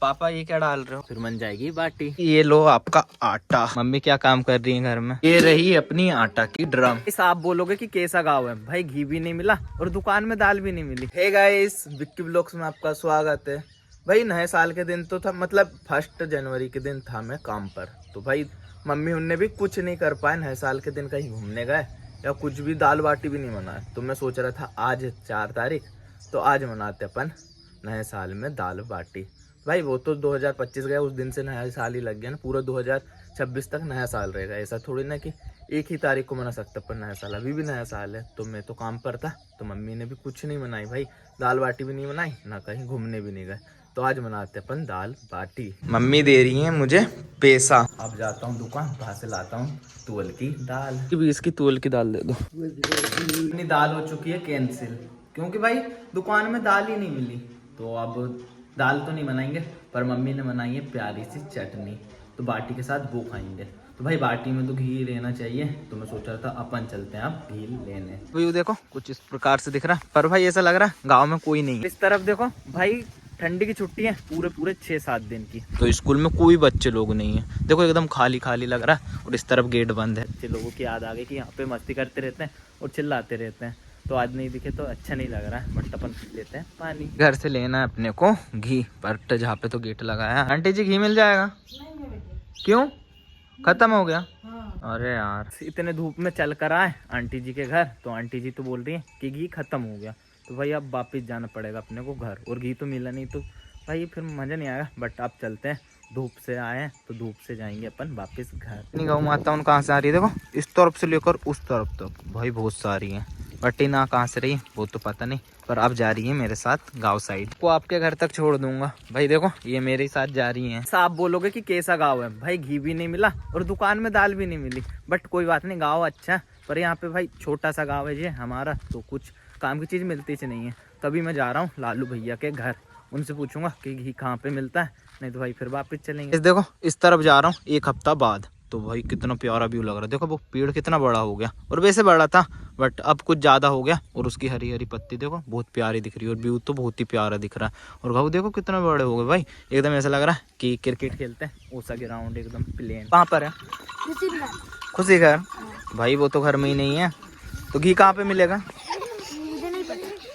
पापा ये क्या डाल रहे हो? फिर बन जाएगी बाटी। ये लो आपका आटा। मम्मी क्या काम कर रही है घर में? ये रही अपनी आटा की ड्रम। इस आप बोलोगे कि कैसा गाँव है भाई, घी भी नहीं मिला और दुकान में दाल भी नहीं मिली। हे गाइस, विक्की व्लॉग्स में आपका स्वागत है। भाई नए साल के दिन तो था, मतलब 1 जनवरी के दिन था मैं काम पर, तो भाई मम्मी उनने भी कुछ नहीं कर पाए। नए साल के दिन कहीं घूमने गए या कुछ भी, दाल बाटी भी नहीं बनाया। तो मैं सोच रहा था आज 4 तारीख, तो आज मनाते अपन नए साल में दाल बाटी। भाई वो तो 2025 गया, उस दिन से नया साल ही लग गया ना, पूरा 2026 तक नया साल रहेगा। ऐसा थोड़ी ना कि एक ही तारीख को मना सकते अपन नया साल। अभी भी नया साल है। तो मैं तो काम पर था, तो मम्मी ने भी कुछ नहीं बनाई भाई, दाल बाटी भी नहीं बनाई, ना कहीं घूमने भी नहीं गए। तो आज मनाते अपन दाल बाटी। मम्मी दे रही है मुझे पैसा। अब जाता हूँ दुकान, वहाँ से लाता हूँ तुअल की दाल। 20 की तुअल की दाल दे दो। इतनी दाल हो चुकी है कैंसिल, क्योंकि भाई दुकान में दाल ही नहीं मिली। तो अब दाल तो नहीं बनाएंगे, पर मम्मी ने बनाई है प्यारी सी चटनी, तो बाटी के साथ वो खाएंगे। तो भाई बाटी में तो घी लेना चाहिए, तो मैं सोच रहा था अपन चलते हैं अब घी लेने। व्यू देखो कुछ इस प्रकार से दिख रहा है, पर भाई ऐसा लग रहा है गाँव में कोई नहीं है। इस तरफ देखो भाई, ठंडी की छुट्टी है पूरे 6-7 दिन की, तो स्कूल में कोई बच्चे लोग नहीं है। देखो एकदम खाली खाली लग रहा है, और इस तरफ गेट बंद है। बच्चे लोगों की याद आ गई कि यहाँ पे मस्ती करते रहते हैं और चिल्लाते रहते हैं, तो आज नहीं दिखे तो अच्छा नहीं लग रहा है। बट अपन पी लेते हैं पानी। घर से लेना है अपने को घी, बट जहाँ पे तो गेट लगाया। आंटी जी घी मिल जाएगा? क्यों, खत्म हो गया? अरे यार, इतने धूप में चल कर आए आंटी जी के घर, तो आंटी जी तो बोल रही है कि घी खत्म हो गया। तो भाई अब वापस जाना पड़ेगा अपने को घर, और घी तो मिला नहीं, तो भाई फिर मज़ा नहीं आएगा। बट अब चलते हैं, धूप से आए हैं तो धूप से जाएंगे अपन वापस घर। नहीं गौ माता उन कहाँ से आ रही है? देखो इस तरफ से लेकर उस तरफ तक भाई बहुत सारी हैं। बट ना कहाँ से रही वो तो पता नहीं, पर अब जा रही है मेरे साथ गाँव साइड को। आपके घर तक छोड़ दूंगा भाई। देखो ये मेरे साथ जा रही हैं। आप बोलोगे कि कैसा गाँव है भाई, घी भी नहीं मिला और दुकान में दाल भी नहीं मिली। बट कोई बात नहीं, गाँव अच्छा है, पर यहाँ पे भाई छोटा सा गाँव है ये हमारा, तो कुछ काम की चीज़ मिलती से नहीं है। तभी मैं जा रहा हूँ लालू भैया के घर, उनसे पूछूंगा कि घी कहाँ पे मिलता है, नहीं तो भाई फिर वापस चलेंगे। इस देखो इस तरफ जा रहा हूँ 1 हफ्ता बाद, तो भाई कितना प्यारा व्यू लग रहा है। देखो वो पेड़ कितना बड़ा हो गया, और वैसे बड़ा था बट अब कुछ ज़्यादा हो गया, और उसकी हरी हरी पत्ती देखो बहुत प्यारी दिख रही है, और व्यू तो बहुत ही प्यारा दिख रहा है। और गाँव देखो कितना बड़े हो गए भाई, एकदम ऐसा लग रहा है कि क्रिकेट खेलते हैं। ओसा ग्राउंड एकदम प्लेन। कहाँ पर है? खुशी घर। भाई वो तो घर में ही नहीं है, तो घी कहाँ पे मिलेगा?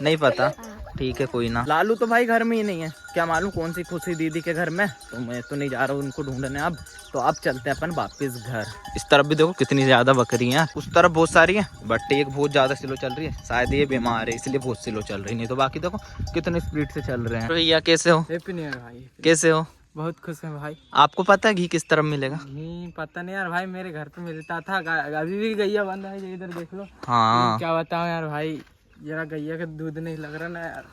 नहीं पता। ठीक है कोई ना। लालू तो भाई घर में ही नहीं है, क्या मालूम कौन सी खुशी दीदी के घर में, तो मैं तो नहीं जा रहा हूँ उनको ढूंढने अब। तो अब चलते हैं अपन वापस घर। इस तरफ भी देखो कितनी ज्यादा बकरियां, उस तरफ बहुत सारी हैं, बट एक बहुत ज्यादा स्लो चल रही है, शायद ये बीमार है इसलिए बहुत स्लो चल रही, नहीं तो बाकी देखो कितने स्पीड से चल रहे हैं। भैया कैसे हो? हैप्पी न्यू ईयर भाई। कैसे हो? बहुत खुश है भाई। आपको पता है घी किस तरफ मिलेगा? नहीं पता नहीं यार भाई, मेरे घर पे मिलता था, अभी भी गैया बंद है, इधर देख लो। हाँ क्या बताऊं यार भाई, जरा गैया का दूध नहीं लग रहा ना यार,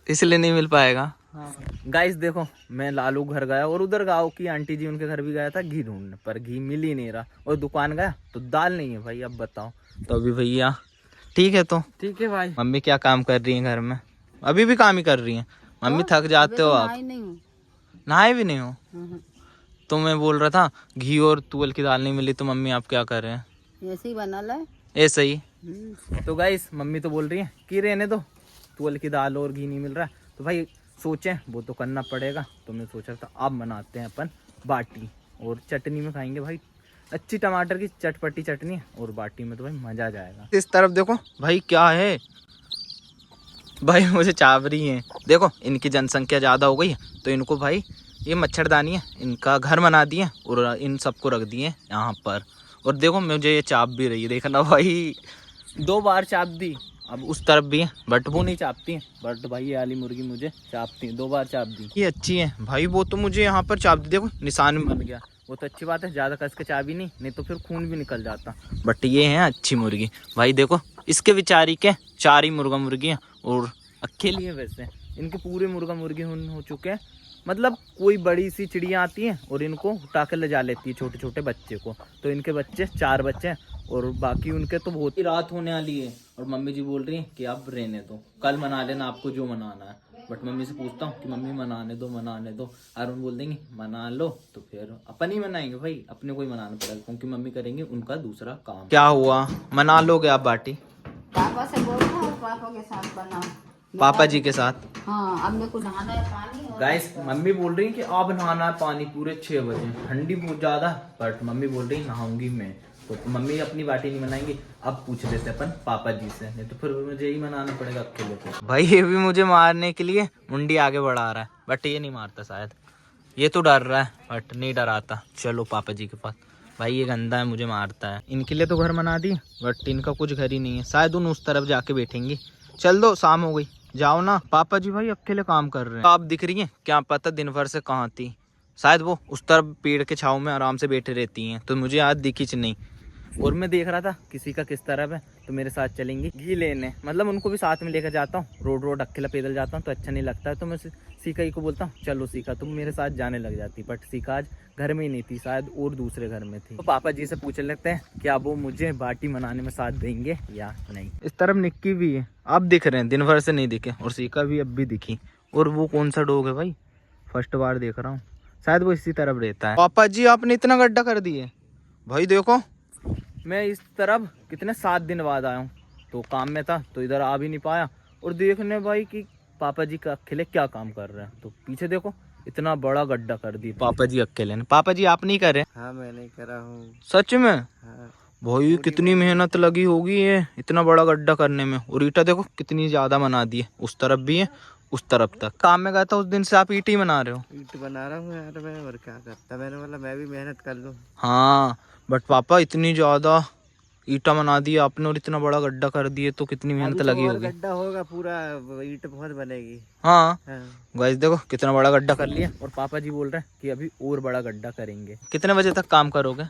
इसलिए नहीं मिल पाएगा। हाँ। गाइस देखो मैं लालू घर गया, और उधर गाँव की आंटी जी उनके घर भी गया था घी ढूंढने, पर घी मिल ही नहीं रहा। और दुकान गया तो दाल नहीं है भाई, अब बताओ। तो अभी भैया ठीक है, तो ठीक है भाई। मम्मी क्या काम कर रही है घर में? अभी भी काम ही कर रही है मम्मी? थक जाते हो आप? नहाए भी नहीं हो? तो मैं बोल रहा था घी और तुअल की दाल नहीं मिली, तो मम्मी आप क्या कर रहे हैं? ऐसे ही बना ले। ऐसे ही। तो गाइस मम्मी तो बोल रही है कि रहने दो, तुअल की दाल और घी नहीं मिल रहा है, तो भाई सोचें वो तो करना पड़ेगा। तो मैं सोच रहा था अब बनाते हैं अपन बाटी, और चटनी में खाएंगे भाई, अच्छी टमाटर की चटपटी चटनी है, और बाटी में तो भाई मजा आ जाएगा। इस तरफ देखो भाई क्या है, भाई मुझे चाव रही है। देखो इनकी जनसंख्या ज़्यादा हो गई है, तो इनको भाई ये मच्छरदानी है, इनका घर बना दिए और इन सबको रख दिए यहाँ पर। और देखो मुझे ये चाप भी रही है, देखना भाई 2 बार चाप दी। अब उस तरफ भी है बट वो नहीं चापती है, बट भाई ये वाली मुर्गी मुझे चापती है, 2 बार चाप दी। ये अच्छी है भाई, वो तो मुझे यहाँ पर चाप दी, देखो निशान बन गया, वो तो अच्छी बात है, ज़्यादा कस के चाबी नहीं तो फिर खून भी निकल जाता। बट ये है अच्छी मुर्गी भाई, देखो इसके बेचारी के 4 ही मुर्गा मुर्गी हैं, और अकेली है वैसे, इनके पूरे मुर्गा मुर्गी हो चुके हैं। मतलब कोई बड़ी सी चिड़िया आती है और इनको उठा कर ले जा लेती है छोटे छोटे बच्चे को, तो इनके बच्चे 4 बच्चे हैं, और बाकी उनके तो बहुत ही रात होने वाली है। और मम्मी जी बोल रही है कि आप रहने दो, कल मना लेना आपको जो मनाना है। बट मम्मी से पूछता हूँ कि मम्मी मनाने दो, अरुण बोल देंगे मना लो, तो फिर अपन ही मनाएंगे भाई, अपने को ही मनाना पड़ेगा, क्योंकि मम्मी करेंगे उनका दूसरा काम। क्या हुआ, मना लोगे आप बाटी? पापा से बोलो और पापा के साथ बनाओ। पापा जी के साथ। हाँ अब मेरे को नहाना है, पानी और गाइस मम्मी बोल रही कि अब नहाना है पानी पूरे 6 बजे, ठंडी बहुत ज्यादा, बट मम्मी बोल रही नहाऊंगी मैं। तो मम्मी अपनी बाटी नहीं मनाएंगी। अब पूछ लेते अपन पापा जी से, नहीं तो फिर मुझे ही मनाना पड़ेगा अकेले को। भाई ये भी मुझे मारने के लिए मुंडी आगे बढ़ा रहा है, बट ये नहीं मारता शायद, ये तो डर रहा है बट नहीं डराता। चलो पापा जी के पास। भाई ये गंदा है, मुझे मारता है। इनके लिए तो घर बना दी बट इनका कुछ घर ही नहीं है, शायद उन उस तरफ जाके बैठेंगी। चल दो, शाम हो गई, जाओ ना। पापा जी भाई अकेले काम कर रहे हैं, आप दिख रही हैं, क्या पता दिन भर से कहाँ थी, शायद वो उस तरफ पेड़ के छाव में आराम से बैठे रहती हैं, तो मुझे आज दिखी नहीं। और मैं देख रहा था किसी का किस तरफ है, तो मेरे साथ चलेंगी घी लेने, मतलब उनको भी साथ में लेकर जाता हूँ। रोड रोड अकेला पैदल जाता हूँ तो अच्छा नहीं लगता है, तो मैं सीखा ही को बोलता हूँ चलो सीखा तुम मेरे साथ जाने लग जाती, बट सीखा आज घर में ही नहीं थी, शायद और दूसरे घर में थी। तो पापा जी से पूछ लेते हैं क्या वो मुझे बाटी मनाने में साथ देंगे या नहीं। इस तरफ निक्की भी है, अब दिख रहे हैं, दिन भर से नहीं दिखे, और सीखा भी अब भी दिखी। और वो कौन सा डॉग है भाई, फर्स्ट बार देख रहा हूँ, शायद वो इसी तरफ रहता है। पापा जी आपने इतना गड्ढा कर दिए भाई, देखो मैं इस तरफ कितने 7 दिन बाद आया हूँ, तो काम में था तो इधर आ भी नहीं पाया। और देखने भाई कि पापा जी का अकेले क्या काम कर रहे हैं, तो पीछे देखो इतना बड़ा गड्ढा कर दिया पापा जी अकेले ने। पापा जी आप नहीं कर रहे? हाँ मैं नहीं करा हूँ। सच में? हाँ। भाई कितनी मेहनत लगी होगी ये इतना बड़ा गड्ढा करने में। और ईटा देखो कितनी ज्यादा बना दी है, उस तरफ भी है उस तरफ तक। काम में गया था उस दिन से आप ईट ही बना रहे हो? ईट बना रहा हूँ यार मैं, और क्या करता, मैंने बोला मैं भी मेहनत कर लूँ। हाँ बट पापा इतनी ज्यादा ईटा बना दिया आपने और इतना बड़ा गड्ढा कर दिए, तो कितनी मेहनत लगी होगी। गड्ढा होगा पूरा, ईट बहुत बनेगी। हाँ हाँ। गाइस देखो कितना बड़ा गड्ढा कर लिया, और पापा जी बोल रहे हैं कि अभी और बड़ा गड्ढा करेंगे। कितने बजे तक काम करोगे?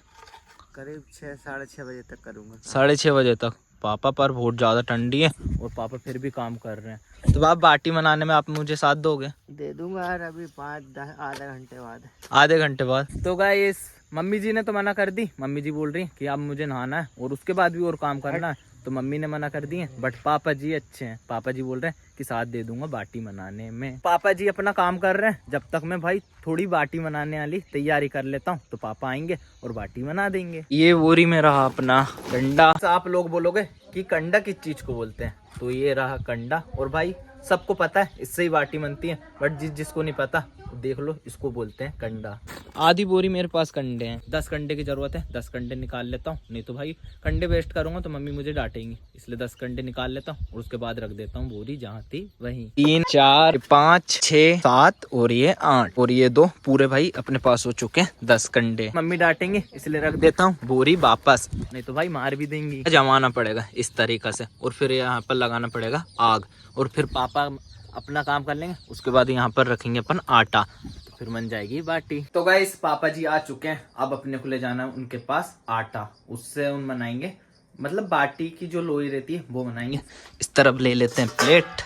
करीब 6-6:30 बजे तक करूँगा। 6:30 बजे तक? पापा पर बहुत ज्यादा ठंडी है और पापा फिर भी काम कर रहे हैं। तो आप बाटी बनाने में आप मुझे साथ दोगे? दे दूंगा यार, अभी 5-10 आधा घंटे बाद। आधे घंटे बाद? तो गाइस मम्मी जी ने तो मना कर दी, मम्मी जी बोल रही कि अब मुझे नहाना है और उसके बाद भी और काम करना है, तो मम्मी ने मना कर दी है। बट पापा जी अच्छे हैं, पापा जी बोल रहे हैं कि साथ दे दूंगा बाटी बनाने में। पापा जी अपना काम कर रहे हैं, जब तक मैं भाई थोड़ी बाटी बनाने वाली तैयारी कर लेता हूँ, तो पापा आएंगे और बाटी बना देंगे। ये बोरी में रहा अपना कंडा। आप लोग बोलोगे कि कंडा किस चीज को बोलते हैं, तो ये रहा कंडा। और भाई सबको पता है इससे ही बाटी बनती है, बट जिसको नहीं पता देख लो, इसको बोलते हैं कंडा। आधी बोरी मेरे पास कंडे हैं, 10 कंडे की जरूरत है, 10 कंडे निकाल लेता हूँ, नहीं तो भाई कंडे वेस्ट करूंगा तो मम्मी मुझे डांटेंगी, इसलिए 10 कंडे निकाल लेता हूँ और उसके बाद रख देता हूँ बोरी जहाँ थी वहीं। 3 4 5 6 7 और ये 8 और ये 2 पूरे भाई अपने पास हो चुके हैं 10 कंडे। मम्मी डांटेंगे इसलिए रख देता हूँ बोरी वापस, नहीं तो भाई मार भी देंगी। जमाना पड़ेगा इस तरीका से, और फिर यहाँ पर लगाना पड़ेगा आग, और फिर पापा अपना काम कर लेंगे, उसके बाद यहाँ पर रखेंगे अपन आटा, तो फिर बन जाएगी बाटी। तो गाइस पापा जी आ चुके हैं, अब अपने को ले जाना है उनके पास आटा, उससे उन बनाएंगे, मतलब बाटी की जो लोई रहती है वो बनाएंगे। इस तरफ ले लेते हैं प्लेट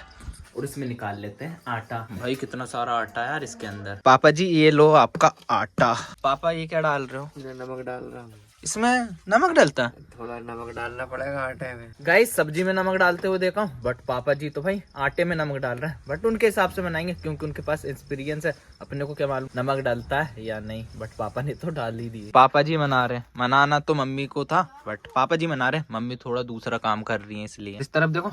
और इसमें निकाल लेते हैं आटा। भाई कितना सारा आटा है यार इसके अंदर। पापा जी ये लो आपका आटा। पापा ये क्या डाल रहे हो? नमक डाल रहा हूँ। इसमें नमक डलता है? थोड़ा नमक डालना पड़ेगा आटे में। गाइस सब्जी में नमक डालते हुए देखा हूँ, बट पापा जी तो भाई आटे में नमक डाल रहे हैं, बट उनके हिसाब से बनाएंगे क्योंकि उनके पास एक्सपीरियंस है, अपने को क्या मालूम नमक डालता है या नहीं, बट पापा ने तो डाल ही दी। पापा जी मना रहे, मनाना तो मम्मी को था, बट पापा जी मना रहे, मम्मी थोड़ा दूसरा काम कर रही है इसलिए। इस तरफ देखो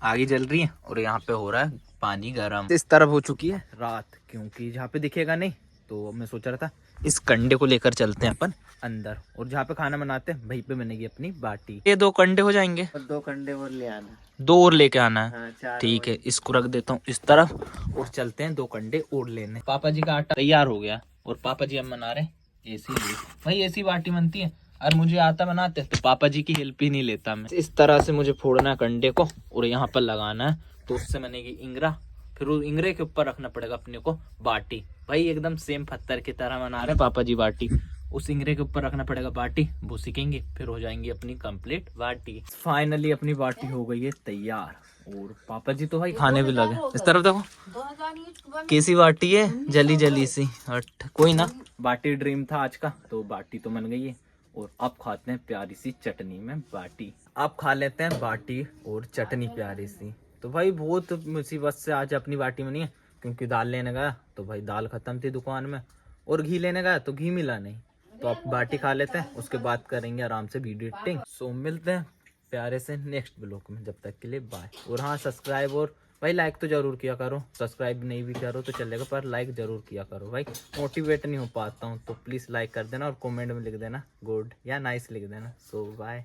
आगे जल रही है और यहाँ पे हो रहा है पानी गर्म। इस तरफ हो चुकी है रात, क्योंकि जहाँ पे दिखेगा नहीं, तो मैं सोच रहा था इस कंडे को लेकर चलते हैं अपन अंदर, और जहाँ पे खाना बनाते हैं वहीं पे बनेगी अपनी बाटी। ये 2 कंडे हो जाएंगे? और 2 कंडे और ले आना। 2 और लेके आना है? हाँ, 4 ठीक है, इसको रख देता हूँ इस तरफ और चलते हैं 2 कंडे और लेने। पापा जी का आटा तैयार हो गया और पापा जी अब बना रहे ऐसी भाई, ऐसी बाटी बनती है। और मुझे आता बनाते तो पापा जी की हेल्प ही नहीं लेता मैं। इस तरह से मुझे फोड़ना है कंडे को और यहाँ पर लगाना है, तो उससे बनेगी इंगरा, फिर वो इंगरे के ऊपर रखना पड़ेगा अपने को बाटी। भाई एकदम सेम पत्थर की तरह बना रहे पापा जी बाटी, उस इंगरे के ऊपर रखना पड़ेगा बाटी, वो सीखेंगे फिर हो जाएंगी अपनी कंप्लीट बाटी। फाइनली अपनी बाटी हो गई है तैयार, और पापा जी तो भाई खाने भी लगे। इस तरफ देखो कैसी बाटी है, जली जली सी, हट कोई ना, बाटी ड्रीम था आज का, तो बाटी तो बन गई है। और अब खाते हैं प्यारी सी चटनी में बाटी। अब खा लेते हैं बाटी और चटनी प्यारी सी। तो भाई बहुत मुसीबत से आज अपनी बाटी बनी है, क्योंकि दाल लेने गया तो भाई दाल खत्म थी दुकान में, और घी लेने गया तो घी मिला नहीं। तो अब बाटी खा लेते हैं, उसके बाद करेंगे आराम से वीडियो एडिटिंग। सो मिलते हैं प्यारे से नेक्स्ट ब्लॉग में, जब तक के लिए बाय। और हाँ सब्सक्राइब और भाई लाइक तो जरूर किया करो, सब्सक्राइब नहीं भी करो तो चलेगा, पर लाइक जरूर किया करो भाई, मोटिवेट नहीं हो पाता हूँ तो प्लीज़ लाइक कर देना और कमेंट में लिख देना गुड या नाइस लिख देना। सो बाय।